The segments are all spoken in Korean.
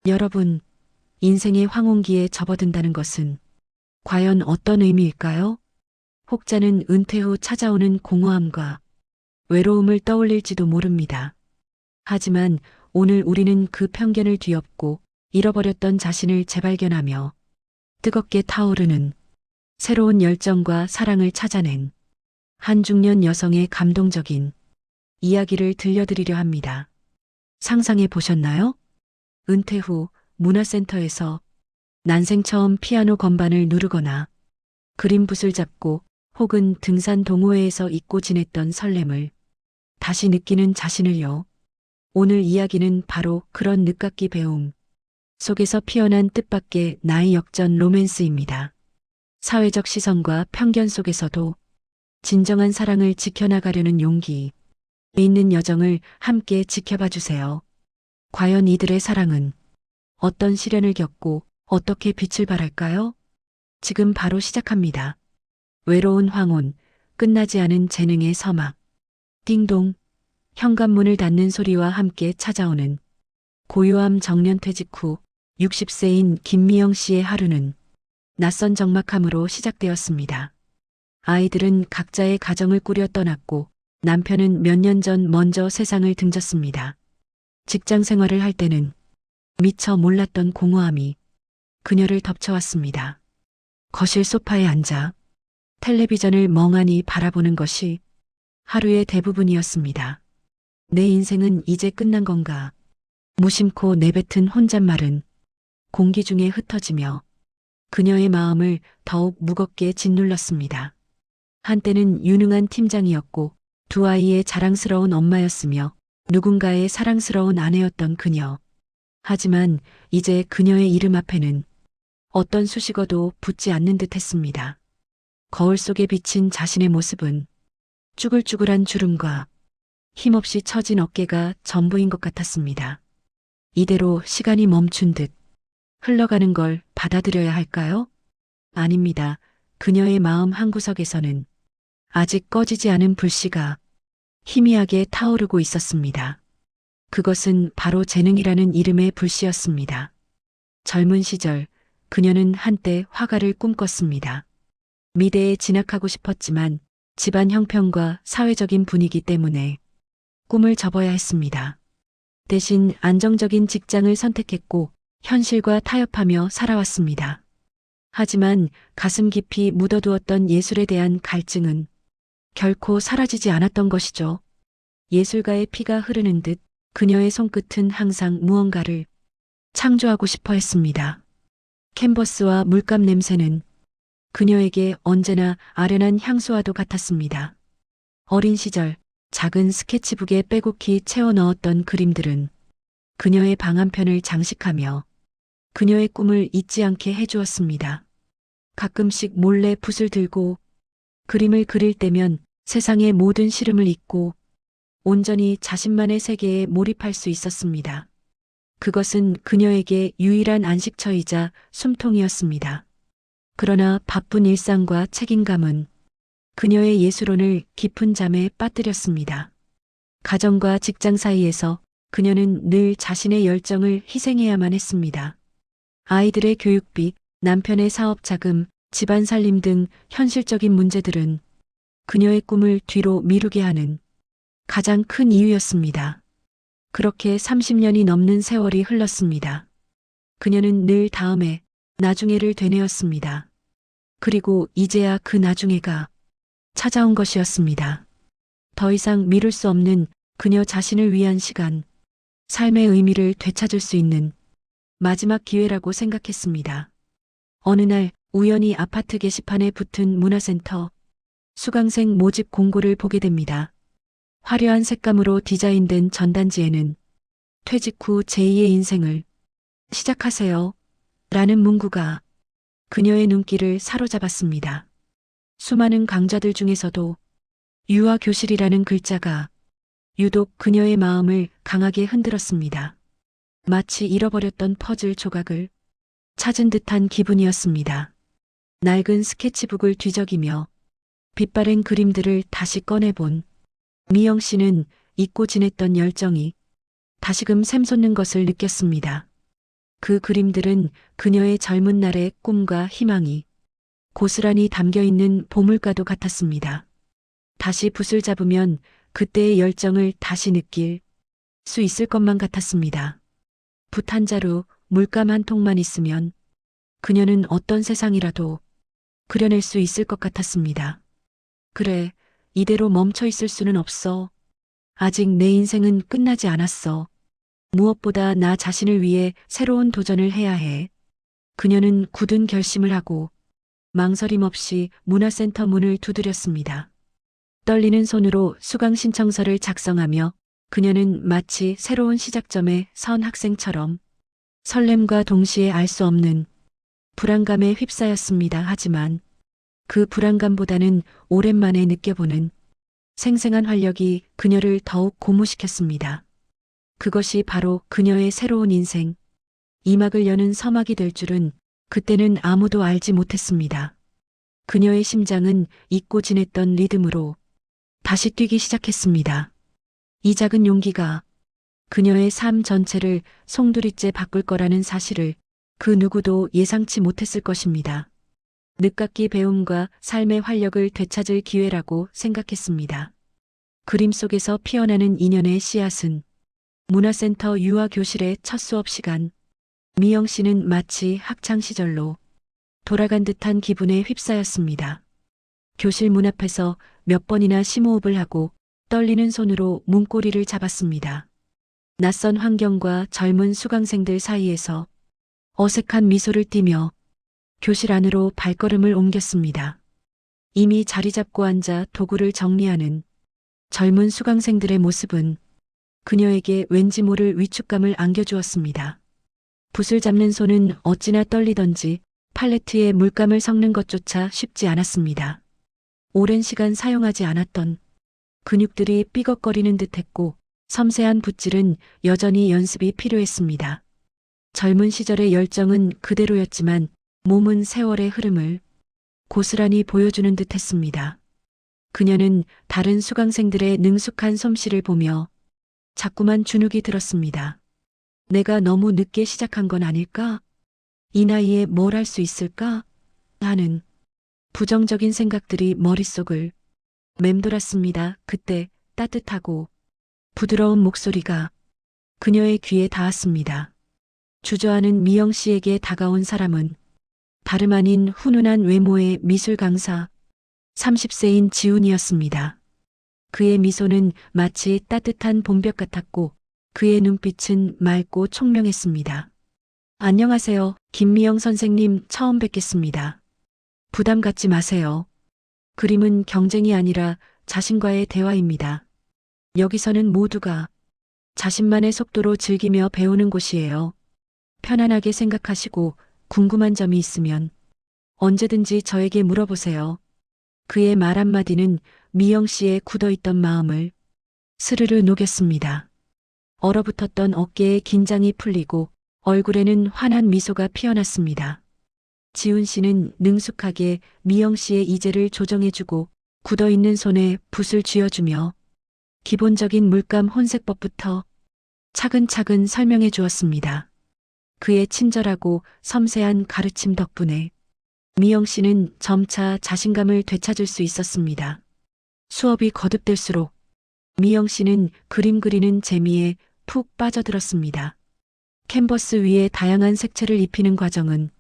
여러분, 인생의 황혼기에 접어든다는 것은 과연 어떤 의미일까요? 혹자는 은퇴 후 찾아오는 공허함과 외로움을 떠올릴지도 모릅니다. 하지만 오늘 우리는 그 편견을 뒤엎고 잃어버렸던 자신을 재발견하며 뜨겁게 타오르는 새로운 열정과 사랑을 찾아낸 한 중년 여성의 감동적인 이야기를 들려드리려 합니다. 상상해 보셨나요? 은퇴 후 문화센터에서 난생 처음 피아노 건반을 누르거나 그림붓을 잡고 혹은 등산 동호회에서 잊고 지냈던 설렘을 다시 느끼는 자신을요. 오늘 이야기는 바로 그런 늦깎이 배움 속에서 피어난 뜻밖의 나의 역전 로맨스입니다. 사회적 시선과 편견 속에서도 진정한 사랑을 지켜나가려는 용기 있는 여정을 함께 지켜봐 주세요. 과연 이들의 사랑은 어떤 시련을 겪고 어떻게 빛을 발할까요? 지금 바로 시작합니다. 외로운 황혼, 끝나지 않은 재능의 서막. 띵동, 현관문을 닫는 소리와 함께 찾아오는 고요함. 정년퇴직 후 60세인 김미영 씨의 하루는 낯선 적막함으로 시작되었습니다. 아이들은 각자의 가정을 꾸려 떠났고 남편은 몇 년 전 먼저 세상을 등졌습니다. 직장 생활을 할 때는 미처 몰랐던 공허함이 그녀를 덮쳐왔습니다. 거실 소파에 앉아 텔레비전을 멍하니 바라보는 것이 하루의 대부분이었습니다. 내 인생은 이제 끝난 건가? 무심코 내뱉은 혼잣말은 공기 중에 흩어지며 그녀의 마음을 더욱 무겁게 짓눌렀습니다. 한때는 유능한 팀장이었고 두 아이의 자랑스러운 엄마였으며 누군가의 사랑스러운 아내였던 그녀. 하지만 이제 그녀의 이름 앞에는 어떤 수식어도 붙지 않는 듯 했습니다. 거울 속에 비친 자신의 모습은 쭈글쭈글한 주름과 힘없이 처진 어깨가 전부인 것 같았습니다. 이대로 시간이 멈춘 듯 흘러가는 걸 받아들여야 할까요? 아닙니다. 그녀의 마음 한구석에서는 아직 꺼지지 않은 불씨가 희미하게 타오르고 있었습니다. 그것은 바로 재능이라는 이름의 불씨였습니다. 젊은 시절 그녀는 한때 화가를 꿈꿨습니다. 미대에 진학하고 싶었지만 집안 형편과 사회적인 분위기 때문에 꿈을 접어야 했습니다. 대신 안정적인 직장을 선택했고 현실과 타협하며 살아왔습니다. 하지만 가슴 깊이 묻어두었던 예술에 대한 갈증은 결코 사라지지 않았던 것이죠. 예술가의 피가 흐르는 듯 그녀의 손끝은 항상 무언가를 창조하고 싶어 했습니다. 캔버스와 물감 냄새는 그녀에게 언제나 아련한 향수와도 같았습니다. 어린 시절 작은 스케치북에 빼곡히 채워 넣었던 그림들은 그녀의 방 한편을 장식하며 그녀의 꿈을 잊지 않게 해주었습니다. 가끔씩 몰래 붓을 들고 그림을 그릴 때면 세상의 모든 시름을 잊고 온전히 자신만의 세계에 몰입할 수 있었습니다. 그것은 그녀에게 유일한 안식처이자 숨통이었습니다. 그러나 바쁜 일상과 책임감은 그녀의 예술혼을 깊은 잠에 빠뜨렸습니다. 가정과 직장 사이에서 그녀는 늘 자신의 열정을 희생해야만 했습니다. 아이들의 교육비, 남편의 사업 자금, 집안 살림 등 현실적인 문제들은 그녀의 꿈을 뒤로 미루게 하는 가장 큰 이유였습니다. 그렇게 30년이 넘는 세월이 흘렀습니다. 그녀는 늘 다음에, 나중에를 되뇌었습니다. 그리고 이제야 그 나중에가 찾아온 것이었습니다. 더 이상 미룰 수 없는 그녀 자신을 위한 시간, 삶의 의미를 되찾을 수 있는 마지막 기회라고 생각했습니다. 어느 날 우연히 아파트 게시판에 붙은 문화센터 수강생 모집 공고를 보게 됩니다. 화려한 색감으로 디자인된 전단지에는 퇴직 후 제2의 인생을 시작하세요 라는 문구가 그녀의 눈길을 사로잡았습니다. 수많은 강좌들 중에서도 유아교실이라는 글자가 유독 그녀의 마음을 강하게 흔들었습니다. 마치 잃어버렸던 퍼즐 조각을 찾은 듯한 기분이었습니다. 낡은 스케치북을 뒤적이며 빛바랜 그림들을 다시 꺼내본 미영 씨는 잊고 지냈던 열정이 다시금 샘솟는 것을 느꼈습니다. 그 그림들은 그녀의 젊은 날의 꿈과 희망이 고스란히 담겨 있는 보물과도 같았습니다. 다시 붓을 잡으면 그때의 열정을 다시 느낄 수 있을 것만 같았습니다. 붓 한 자루, 물감 한 통만 있으면 그녀는 어떤 세상이라도 그려낼 수 있을 것 같았습니다. 그래, 이대로 멈춰 있을 수는 없어. 아직 내 인생은 끝나지 않았어. 무엇보다 나 자신을 위해 새로운 도전을 해야 해. 그녀는 굳은 결심을 하고 망설임 없이 문화센터 문을 두드렸습니다. 떨리는 손으로 수강 신청서를 작성하며 그녀는 마치 새로운 시작점에 선 학생처럼 설렘과 동시에 알 수 없는 불안감에 휩싸였습니다. 하지만 그 불안감보다는 오랜만에 느껴보는 생생한 활력이 그녀를 더욱 고무시켰습니다. 그것이 바로 그녀의 새로운 인생, 이 막을 여는 서막이 될 줄은 그때는 아무도 알지 못했습니다. 그녀의 심장은 잊고 지냈던 리듬으로 다시 뛰기 시작했습니다. 이 작은 용기가 그녀의 삶 전체를 송두리째 바꿀 거라는 사실을 그 누구도 예상치 못했을 것입니다. 늦깎이 배움과 삶의 활력을 되찾을 기회라고 생각했습니다. 그림 속에서 피어나는 인연의 씨앗은 문화센터 유아교실의 첫 수업 시간, 미영 씨는 마치 학창시절로 돌아간 듯한 기분에 휩싸였습니다. 교실 문 앞에서 몇 번이나 심호흡을 하고 떨리는 손으로 문고리를 잡았습니다. 낯선 환경과 젊은 수강생들 사이에서 어색한 미소를 띠며 교실 안으로 발걸음을 옮겼습니다. 이미 자리 잡고 앉아 도구를 정리하는 젊은 수강생들의 모습은 그녀에게 왠지 모를 위축감을 안겨주었습니다. 붓을 잡는 손은 어찌나 떨리던지 팔레트에 물감을 섞는 것조차 쉽지 않았습니다. 오랜 시간 사용하지 않았던 근육들이 삐걱거리는 듯했고 섬세한 붓질은 여전히 연습이 필요했습니다. 젊은 시절의 열정은 그대로였지만 몸은 세월의 흐름을 고스란히 보여주는 듯했습니다. 그녀는 다른 수강생들의 능숙한 솜씨를 보며 자꾸만 주눅이 들었습니다. 내가 너무 늦게 시작한 건 아닐까? 이 나이에 뭘 할 수 있을까? 하는 부정적인 생각들이 머릿속을 맴돌았습니다. 그때 따뜻하고 부드러운 목소리가 그녀의 귀에 닿았습니다. 주저하는 미영 씨에게 다가온 사람은 다름 아닌 훈훈한 외모의 미술 강사 30세인 지훈이었습니다. 그의 미소는 마치 따뜻한 봄볕 같았고 그의 눈빛은 맑고 총명했습니다. 안녕하세요, 김미영 선생님, 처음 뵙겠습니다. 부담 갖지 마세요. 그림은 경쟁이 아니라 자신과의 대화입니다. 여기서는 모두가 자신만의 속도로 즐기며 배우는 곳이에요. 편안하게 생각하시고 궁금한 점이 있으면 언제든지 저에게 물어보세요. 그의 말 한마디는 미영 씨의 굳어있던 마음을 스르르 녹였습니다. 얼어붙었던 어깨에 긴장이 풀리고 얼굴에는 환한 미소가 피어났습니다. 지훈 씨는 능숙하게 미영 씨의 이제를 조정해주고 굳어있는 손에 붓을 쥐어주며 기본적인 물감 혼색법부터 차근차근 설명해 주었습니다. 그의 친절하고 섬세한 가르침 덕분에 미영 씨는 점차 자신감을 되찾을 수 있었습니다. 수업이 거듭될수록 미영 씨는 그림 그리는 재미에 푹 빠져들었습니다. 캔버스 위에 다양한 색채를 입히는 과정은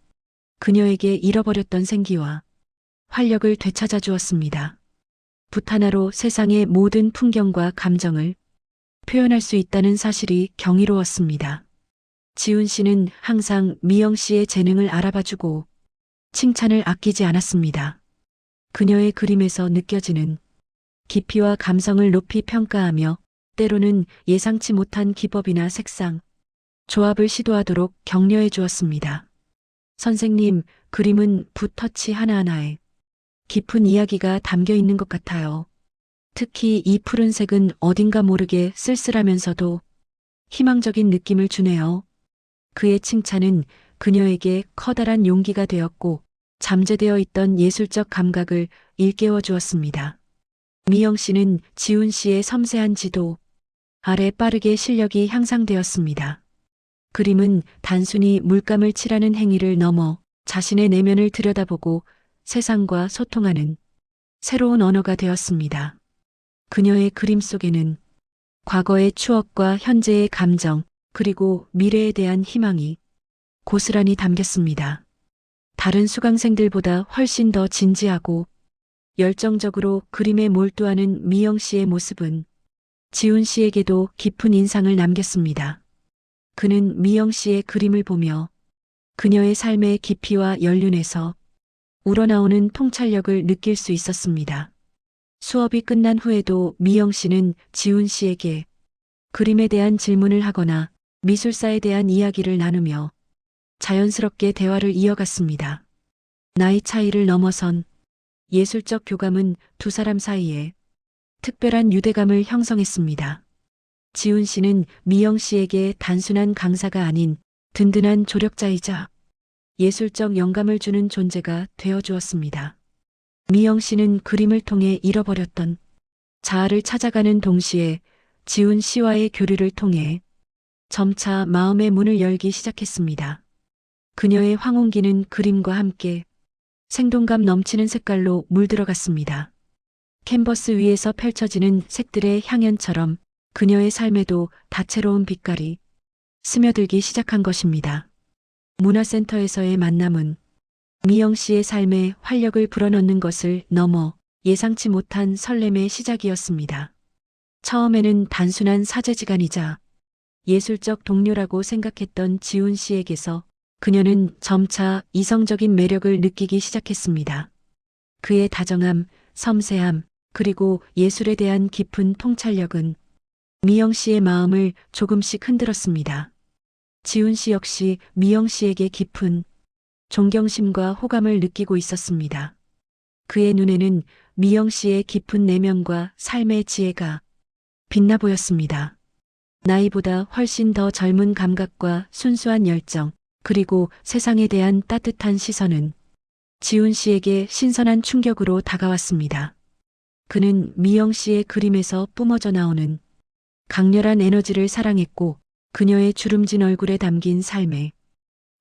그녀에게 잃어버렸던 생기와 활력을 되찾아 주었습니다. 붓 하나로 세상의 모든 풍경과 감정을 표현할 수 있다는 사실이 경이로웠습니다. 지훈 씨는 항상 미영 씨의 재능을 알아봐주고 칭찬을 아끼지 않았습니다. 그녀의 그림에서 느껴지는 깊이와 감성을 높이 평가하며 때로는 예상치 못한 기법이나 색상, 조합을 시도하도록 격려해 주었습니다. 선생님, 그림은 붓 터치 하나하나에 깊은 이야기가 담겨 있는 것 같아요. 특히 이 푸른색은 어딘가 모르게 쓸쓸하면서도 희망적인 느낌을 주네요. 그의 칭찬은 그녀에게 커다란 용기가 되었고 잠재되어 있던 예술적 감각을 일깨워 주었습니다. 미영 씨는 지훈 씨의 섬세한 지도 아래 빠르게 실력이 향상되었습니다. 그림은 단순히 물감을 칠하는 행위를 넘어 자신의 내면을 들여다보고 세상과 소통하는 새로운 언어가 되었습니다. 그녀의 그림 속에는 과거의 추억과 현재의 감정, 그리고 미래에 대한 희망이 고스란히 담겼습니다. 다른 수강생들보다 훨씬 더 진지하고 열정적으로 그림에 몰두하는 미영 씨의 모습은 지훈 씨에게도 깊은 인상을 남겼습니다. 그는 미영 씨의 그림을 보며 그녀의 삶의 깊이와 연륜에서 우러나오는 통찰력을 느낄 수 있었습니다. 수업이 끝난 후에도 미영 씨는 지훈 씨에게 그림에 대한 질문을 하거나 미술사에 대한 이야기를 나누며 자연스럽게 대화를 이어갔습니다. 나이 차이를 넘어선 예술적 교감은 두 사람 사이에 특별한 유대감을 형성했습니다. 지훈 씨는 미영 씨에게 단순한 강사가 아닌 든든한 조력자이자 예술적 영감을 주는 존재가 되어 주었습니다. 미영 씨는 그림을 통해 잃어버렸던 자아를 찾아가는 동시에 지훈 씨와의 교류를 통해 점차 마음의 문을 열기 시작했습니다. 그녀의 황혼기는 그림과 함께 생동감 넘치는 색깔로 물들어갔습니다. 캔버스 위에서 펼쳐지는 색들의 향연처럼 그녀의 삶에도 다채로운 빛깔이 스며들기 시작한 것입니다. 문화센터에서의 만남은 미영 씨의 삶에 활력을 불어넣는 것을 넘어 예상치 못한 설렘의 시작이었습니다. 처음에는 단순한 사제지간이자 예술적 동료라고 생각했던 지훈 씨에게서 그녀는 점차 이성적인 매력을 느끼기 시작했습니다. 그의 다정함, 섬세함, 그리고 예술에 대한 깊은 통찰력은 미영 씨의 마음을 조금씩 흔들었습니다. 지훈 씨 역시 미영 씨에게 깊은 존경심과 호감을 느끼고 있었습니다. 그의 눈에는 미영 씨의 깊은 내면과 삶의 지혜가 빛나 보였습니다. 나이보다 훨씬 더 젊은 감각과 순수한 열정, 그리고 세상에 대한 따뜻한 시선은 지훈 씨에게 신선한 충격으로 다가왔습니다. 그는 미영 씨의 그림에서 뿜어져 나오는 강렬한 에너지를 사랑했고 그녀의 주름진 얼굴에 담긴 삶의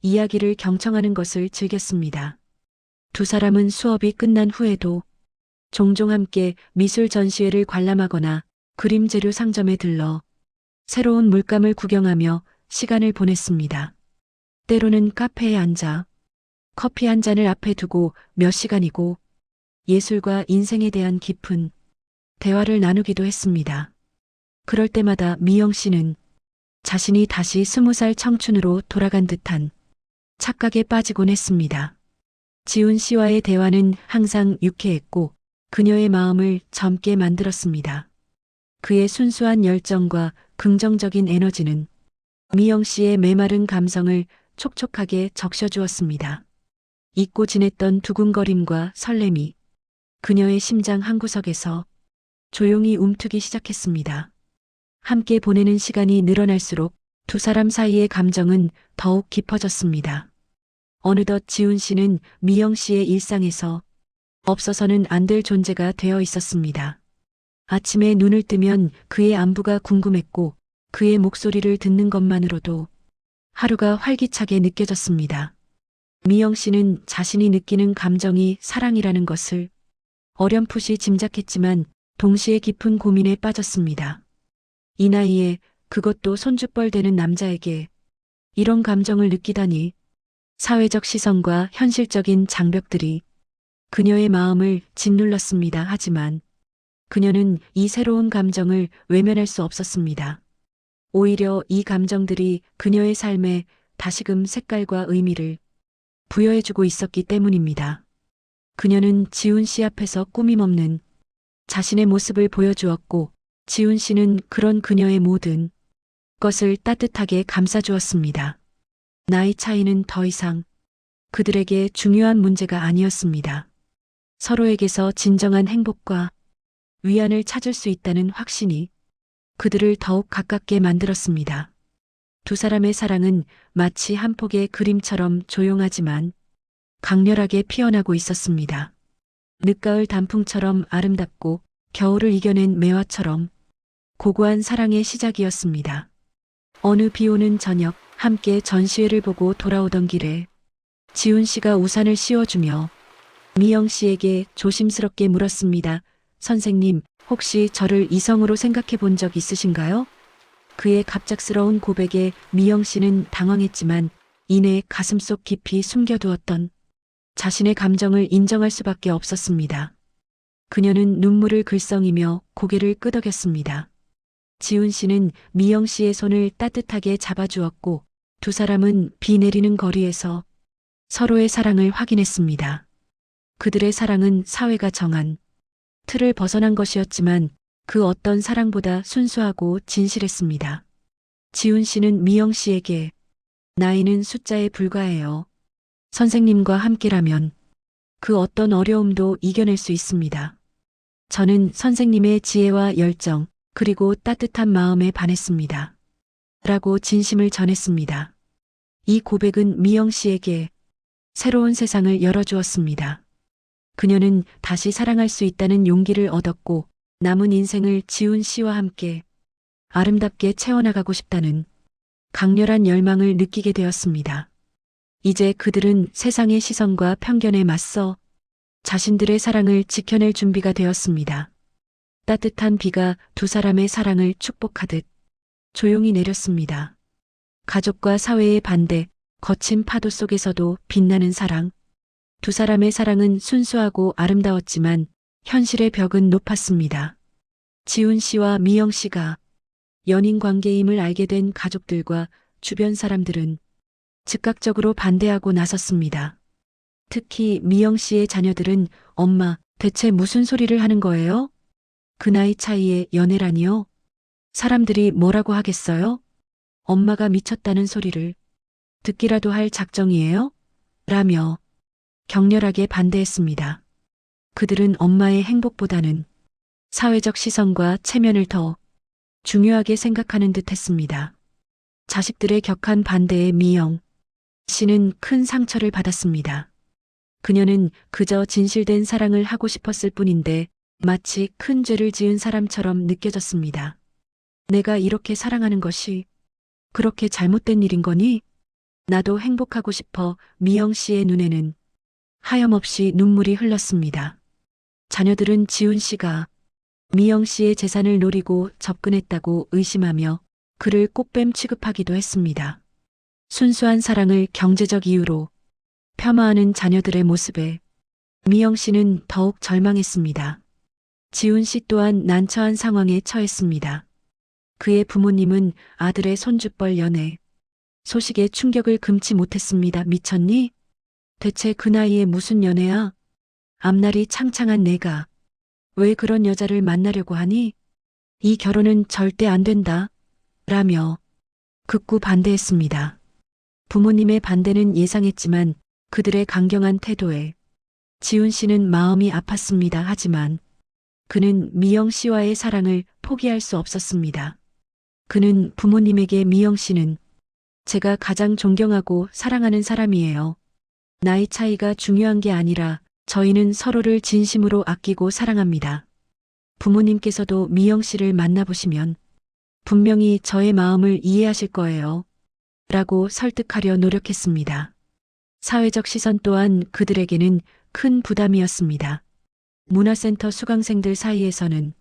이야기를 경청하는 것을 즐겼습니다. 두 사람은 수업이 끝난 후에도 종종 함께 미술 전시회를 관람하거나 그림 재료 상점에 들러 새로운 물감을 구경하며 시간을 보냈습니다. 때로는 카페에 앉아 커피 한 잔을 앞에 두고 몇 시간이고 예술과 인생에 대한 깊은 대화를 나누기도 했습니다. 그럴 때마다 미영 씨는 자신이 다시 20살 청춘으로 돌아간 듯한 착각에 빠지곤 했습니다. 지훈 씨와의 대화는 항상 유쾌했고 그녀의 마음을 젊게 만들었습니다. 그의 순수한 열정과 긍정적인 에너지는 미영 씨의 메마른 감성을 촉촉하게 적셔주었습니다. 잊고 지냈던 두근거림과 설렘이 그녀의 심장 한구석에서 조용히 움트기 시작했습니다. 함께 보내는 시간이 늘어날수록 두 사람 사이의 감정은 더욱 깊어졌습니다. 어느덧 지훈 씨는 미영 씨의 일상에서 없어서는 안 될 존재가 되어 있었습니다. 아침에 눈을 뜨면 그의 안부가 궁금했고 그의 목소리를 듣는 것만으로도 하루가 활기차게 느껴졌습니다. 미영 씨는 자신이 느끼는 감정이 사랑이라는 것을 어렴풋이 짐작했지만 동시에 깊은 고민에 빠졌습니다. 이 나이에 그것도 손주뻘 되는 남자에게 이런 감정을 느끼다니 사회적 시선과 현실적인 장벽들이 그녀의 마음을 짓눌렀습니다. 하지만 그녀는 이 새로운 감정을 외면할 수 없었습니다. 오히려 이 감정들이 그녀의 삶에 다시금 색깔과 의미를 부여해주고 있었기 때문입니다. 그녀는 지훈 씨 앞에서 꾸밈없는 자신의 모습을 보여주었고 지훈 씨는 그런 그녀의 모든 것을 따뜻하게 감싸주었습니다. 나이 차이는 더 이상 그들에게 중요한 문제가 아니었습니다. 서로에게서 진정한 행복과 위안을 찾을 수 있다는 확신이 그들을 더욱 가깝게 만들었습니다. 두 사람의 사랑은 마치 한 폭의 그림처럼 조용하지만 강렬하게 피어나고 있었습니다. 늦가을 단풍처럼 아름답고 겨울을 이겨낸 매화처럼 고고한 사랑의 시작이었습니다. 어느 비 오는 저녁, 함께 전시회를 보고 돌아오던 길에 지훈 씨가 우산을 씌워주며 미영 씨에게 조심스럽게 물었습니다. 선생님, 혹시 저를 이성으로 생각해 본 적 있으신가요? 그의 갑작스러운 고백에 미영 씨는 당황했지만 이내 가슴속 깊이 숨겨두었던 자신의 감정을 인정할 수밖에 없었습니다. 그녀는 눈물을 글썽이며 고개를 끄덕였습니다. 지훈 씨는 미영 씨의 손을 따뜻하게 잡아주었고 두 사람은 비 내리는 거리에서 서로의 사랑을 확인했습니다. 그들의 사랑은 사회가 정한 틀을 벗어난 것이었지만 그 어떤 사랑보다 순수하고 진실했습니다. 지훈 씨는 미영 씨에게 나이는 숫자에 불과해요. 선생님과 함께라면 그 어떤 어려움도 이겨낼 수 있습니다. 저는 선생님의 지혜와 열정, 그리고 따뜻한 마음에 반했습니다. 라고 진심을 전했습니다. 이 고백은 미영 씨에게 새로운 세상을 열어주었습니다. 그녀는 다시 사랑할 수 있다는 용기를 얻었고 남은 인생을 지훈 씨와 함께 아름답게 채워나가고 싶다는 강렬한 열망을 느끼게 되었습니다. 이제 그들은 세상의 시선과 편견에 맞서 자신들의 사랑을 지켜낼 준비가 되었습니다. 따뜻한 비가 두 사람의 사랑을 축복하듯 조용히 내렸습니다. 가족과 사회의 반대, 거친 파도 속에서도 빛나는 사랑. 두 사람의 사랑은 순수하고 아름다웠지만 현실의 벽은 높았습니다. 지훈 씨와 미영 씨가 연인 관계임을 알게 된 가족들과 주변 사람들은 즉각적으로 반대하고 나섰습니다. 특히 미영 씨의 자녀들은 엄마, 대체 무슨 소리를 하는 거예요? 그 나이 차이에 연애라니요? 사람들이 뭐라고 하겠어요? 엄마가 미쳤다는 소리를 듣기라도 할 작정이에요? 라며 격렬하게 반대했습니다. 그들은 엄마의 행복보다는 사회적 시선과 체면을 더 중요하게 생각하는 듯 했습니다. 자식들의 격한 반대에 미영 씨는 큰 상처를 받았습니다. 그녀는 그저 진실된 사랑을 하고 싶었을 뿐인데 마치 큰 죄를 지은 사람처럼 느껴졌습니다. 내가 이렇게 사랑하는 것이 그렇게 잘못된 일인 거니? 나도 행복하고 싶어. 미영 씨의 눈에는 하염없이 눈물이 흘렀습니다. 자녀들은 지훈 씨가 미영 씨의 재산을 노리고 접근했다고 의심하며 그를 꽃뱀 취급하기도 했습니다. 순수한 사랑을 경제적 이유로 폄하하는 자녀들의 모습에 미영 씨는 더욱 절망했습니다. 지훈 씨 또한 난처한 상황에 처했습니다. 그의 부모님은 아들의 손주뻘 연애 소식에 충격을 금치 못했습니다. 미쳤니? 대체 그 나이에 무슨 연애야? 앞날이 창창한 내가 왜 그런 여자를 만나려고 하니? 이 결혼은 절대 안 된다. 라며 극구 반대했습니다. 부모님의 반대는 예상했지만 그들의 강경한 태도에 지훈 씨는 마음이 아팠습니다. 하지만 그는 미영 씨와의 사랑을 포기할 수 없었습니다. 그는 부모님에게 미영 씨는 제가 가장 존경하고 사랑하는 사람이에요. 나이 차이가 중요한 게 아니라 저희는 서로를 진심으로 아끼고 사랑합니다. 부모님께서도 미영 씨를 만나보시면 분명히 저의 마음을 이해하실 거예요. 라고 설득하려 노력했습니다. 사회적 시선 또한 그들에게는 큰 부담이었습니다. 문화센터 수강생들 사이에서는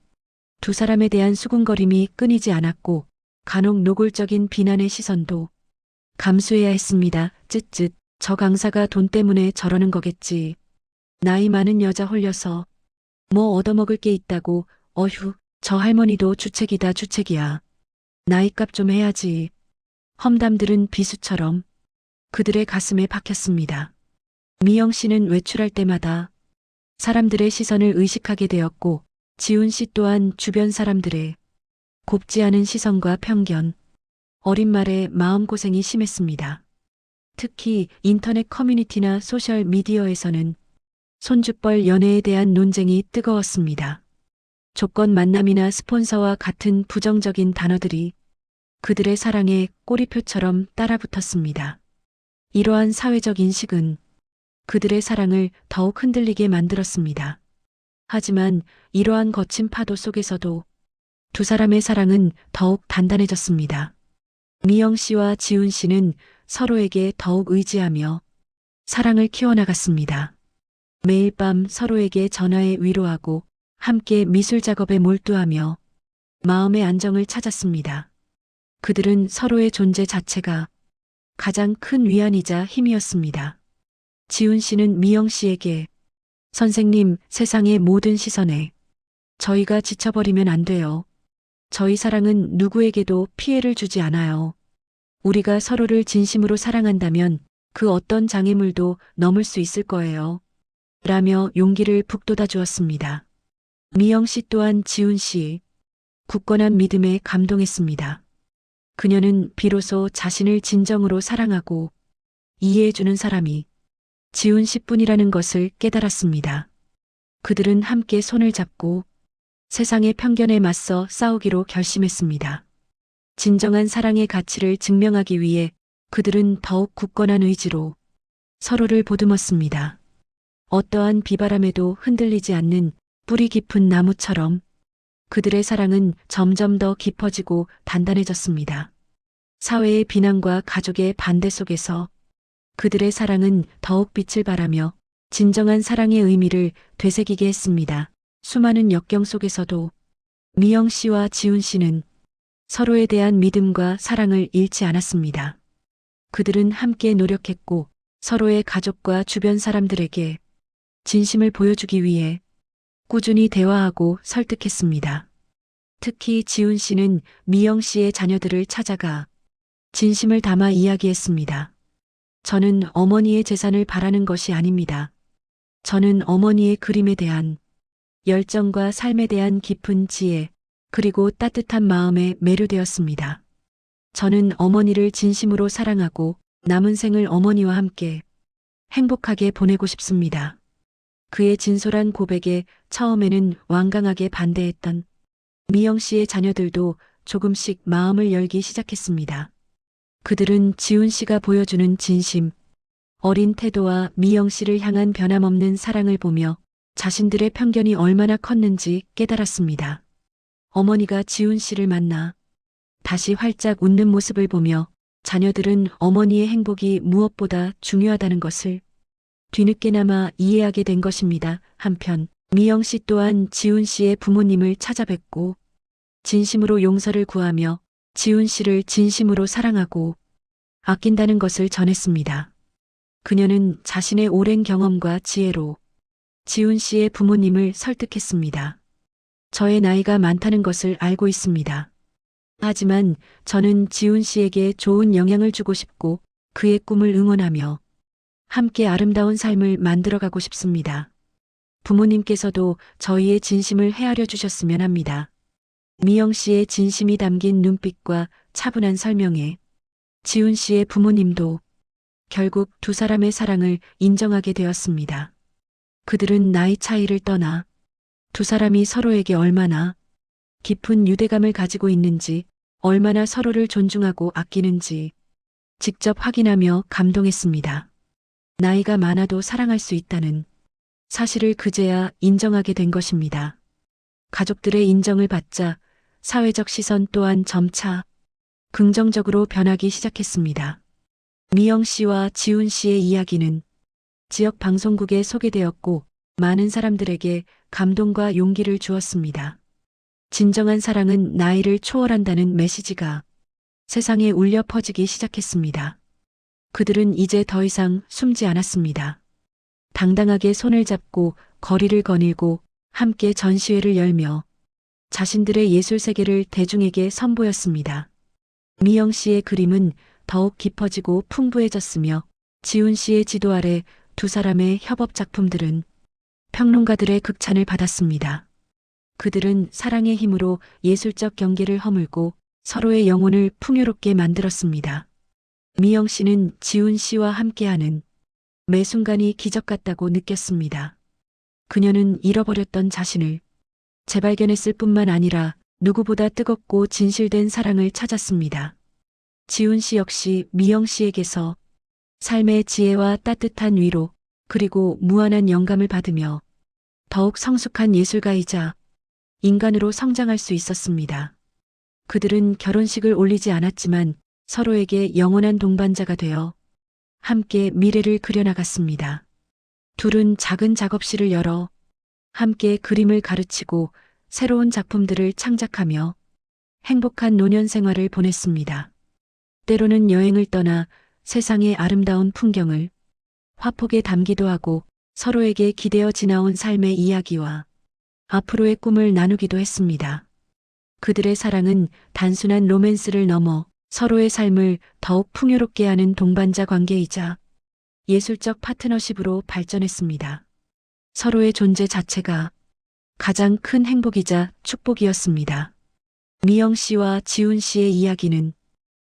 두 사람에 대한 수군거림이 끊이지 않았고 간혹 노골적인 비난의 시선도 감수해야 했습니다. 쯧쯧, 저 강사가 돈 때문에 저러는 거겠지. 나이 많은 여자 홀려서 뭐 얻어먹을 게 있다고. 어휴, 저 할머니도 주책이다 주책이야. 나이값 좀 해야지. 험담들은 비수처럼 그들의 가슴에 박혔습니다. 미영 씨는 외출할 때마다 사람들의 시선을 의식하게 되었고 지훈 씨 또한 주변 사람들의 곱지 않은 시선과 편견, 어린 말에 마음고생이 심했습니다. 특히 인터넷 커뮤니티나 소셜 미디어에서는 손주뻘 연애에 대한 논쟁이 뜨거웠습니다. 조건 만남이나 스폰서와 같은 부정적인 단어들이 그들의 사랑에 꼬리표처럼 따라붙었습니다. 이러한 사회적 인식은 그들의 사랑을 더욱 흔들리게 만들었습니다. 하지만 이러한 거친 파도 속에서도 두 사람의 사랑은 더욱 단단해졌습니다. 미영 씨와 지훈 씨는 서로에게 더욱 의지하며 사랑을 키워나갔습니다. 매일 밤 서로에게 전화해 위로하고 함께 미술 작업에 몰두하며 마음의 안정을 찾았습니다. 그들은 서로의 존재 자체가 가장 큰 위안이자 힘이었습니다. 지훈 씨는 미영 씨에게 선생님, 세상의 모든 시선에 저희가 지쳐버리면 안 돼요. 저희 사랑은 누구에게도 피해를 주지 않아요. 우리가 서로를 진심으로 사랑한다면 그 어떤 장애물도 넘을 수 있을 거예요. 라며 용기를 북돋아 주었습니다. 미영 씨 또한 지훈 씨 굳건한 믿음에 감동했습니다. 그녀는 비로소 자신을 진정으로 사랑하고 이해해주는 사람이 지훈 씨뿐이라는 것을 깨달았습니다. 그들은 함께 손을 잡고 세상의 편견에 맞서 싸우기로 결심했습니다. 진정한 사랑의 가치를 증명하기 위해 그들은 더욱 굳건한 의지로 서로를 보듬었습니다. 어떠한 비바람에도 흔들리지 않는 뿌리 깊은 나무처럼 그들의 사랑은 점점 더 깊어지고 단단해졌습니다. 사회의 비난과 가족의 반대 속에서 그들의 사랑은 더욱 빛을 발하며 진정한 사랑의 의미를 되새기게 했습니다. 수많은 역경 속에서도 미영 씨와 지훈 씨는 서로에 대한 믿음과 사랑을 잃지 않았습니다. 그들은 함께 노력했고 서로의 가족과 주변 사람들에게 진심을 보여주기 위해 꾸준히 대화하고 설득했습니다. 특히 지훈 씨는 미영 씨의 자녀들을 찾아가 진심을 담아 이야기했습니다. 저는 어머니의 재산을 바라는 것이 아닙니다. 저는 어머니의 그림에 대한 열정과 삶에 대한 깊은 지혜, 그리고 따뜻한 마음에 매료되었습니다. 저는 어머니를 진심으로 사랑하고 남은 생을 어머니와 함께 행복하게 보내고 싶습니다. 그의 진솔한 고백에 처음에는 완강하게 반대했던 미영 씨의 자녀들도 조금씩 마음을 열기 시작했습니다. 그들은 지훈 씨가 보여주는 진심, 어린 태도와 미영 씨를 향한 변함없는 사랑을 보며 자신들의 편견이 얼마나 컸는지 깨달았습니다. 어머니가 지훈 씨를 만나 다시 활짝 웃는 모습을 보며 자녀들은 어머니의 행복이 무엇보다 중요하다는 것을 뒤늦게나마 이해하게 된 것입니다. 한편 미영 씨 또한 지훈 씨의 부모님을 찾아뵙고 진심으로 용서를 구하며 지훈 씨를 진심으로 사랑하고 아낀다는 것을 전했습니다. 그녀는 자신의 오랜 경험과 지혜로 지훈 씨의 부모님을 설득했습니다. 저의 나이가 많다는 것을 알고 있습니다. 하지만 저는 지훈 씨에게 좋은 영향을 주고 싶고 그의 꿈을 응원하며 함께 아름다운 삶을 만들어가고 싶습니다. 부모님께서도 저희의 진심을 헤아려 주셨으면 합니다. 미영 씨의 진심이 담긴 눈빛과 차분한 설명에 지훈 씨의 부모님도 결국 두 사람의 사랑을 인정하게 되었습니다. 그들은 나이 차이를 떠나 두 사람이 서로에게 얼마나 깊은 유대감을 가지고 있는지, 얼마나 서로를 존중하고 아끼는지 직접 확인하며 감동했습니다. 나이가 많아도 사랑할 수 있다는 사실을 그제야 인정하게 된 것입니다. 가족들의 인정을 받자 사회적 시선 또한 점차 긍정적으로 변하기 시작했습니다. 미영 씨와 지훈 씨의 이야기는 지역 방송국에 소개되었고 많은 사람들에게 감동과 용기를 주었습니다. 진정한 사랑은 나이를 초월한다는 메시지가 세상에 울려 퍼지기 시작했습니다. 그들은 이제 더 이상 숨지 않았습니다. 당당하게 손을 잡고 거리를 거닐고 함께 전시회를 열며 자신들의 예술 세계를 대중에게 선보였습니다. 미영 씨의 그림은 더욱 깊어지고 풍부해졌으며 지훈 씨의 지도 아래 두 사람의 협업 작품들은 평론가들의 극찬을 받았습니다. 그들은 사랑의 힘으로 예술적 경계를 허물고 서로의 영혼을 풍요롭게 만들었습니다. 미영 씨는 지훈 씨와 함께하는 매 순간이 기적 같다고 느꼈습니다. 그녀는 잃어버렸던 자신을 재발견했을 뿐만 아니라 누구보다 뜨겁고 진실된 사랑을 찾았습니다. 지훈 씨 역시 미영 씨에게서 삶의 지혜와 따뜻한 위로 그리고 무한한 영감을 받으며 더욱 성숙한 예술가이자 인간으로 성장할 수 있었습니다. 그들은 결혼식을 올리지 않았지만 서로에게 영원한 동반자가 되어 함께 미래를 그려나갔습니다. 둘은 작은 작업실을 열어 함께 그림을 가르치고 새로운 작품들을 창작하며 행복한 노년 생활을 보냈습니다. 때로는 여행을 떠나 세상의 아름다운 풍경을 화폭에 담기도 하고 서로에게 기대어 지나온 삶의 이야기와 앞으로의 꿈을 나누기도 했습니다. 그들의 사랑은 단순한 로맨스를 넘어 서로의 삶을 더욱 풍요롭게 하는 동반자 관계이자 예술적 파트너십으로 발전했습니다. 서로의 존재 자체가 가장 큰 행복이자 축복이었습니다. 미영 씨와 지훈 씨의 이야기는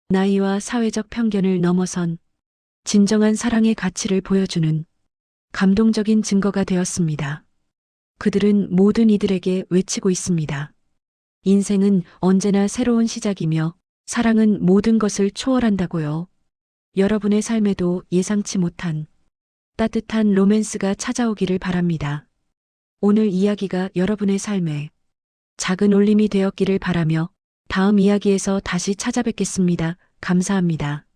나이와 사회적 편견을 넘어선 진정한 사랑의 가치를 보여주는 감동적인 증거가 되었습니다. 그들은 모든 이들에게 외치고 있습니다. 인생은 언제나 새로운 시작이며 사랑은 모든 것을 초월한다고요. 여러분의 삶에도 예상치 못한 따뜻한 로맨스가 찾아오기를 바랍니다. 오늘 이야기가 여러분의 삶에 작은 울림이 되었기를 바라며 다음 이야기에서 다시 찾아뵙겠습니다. 감사합니다.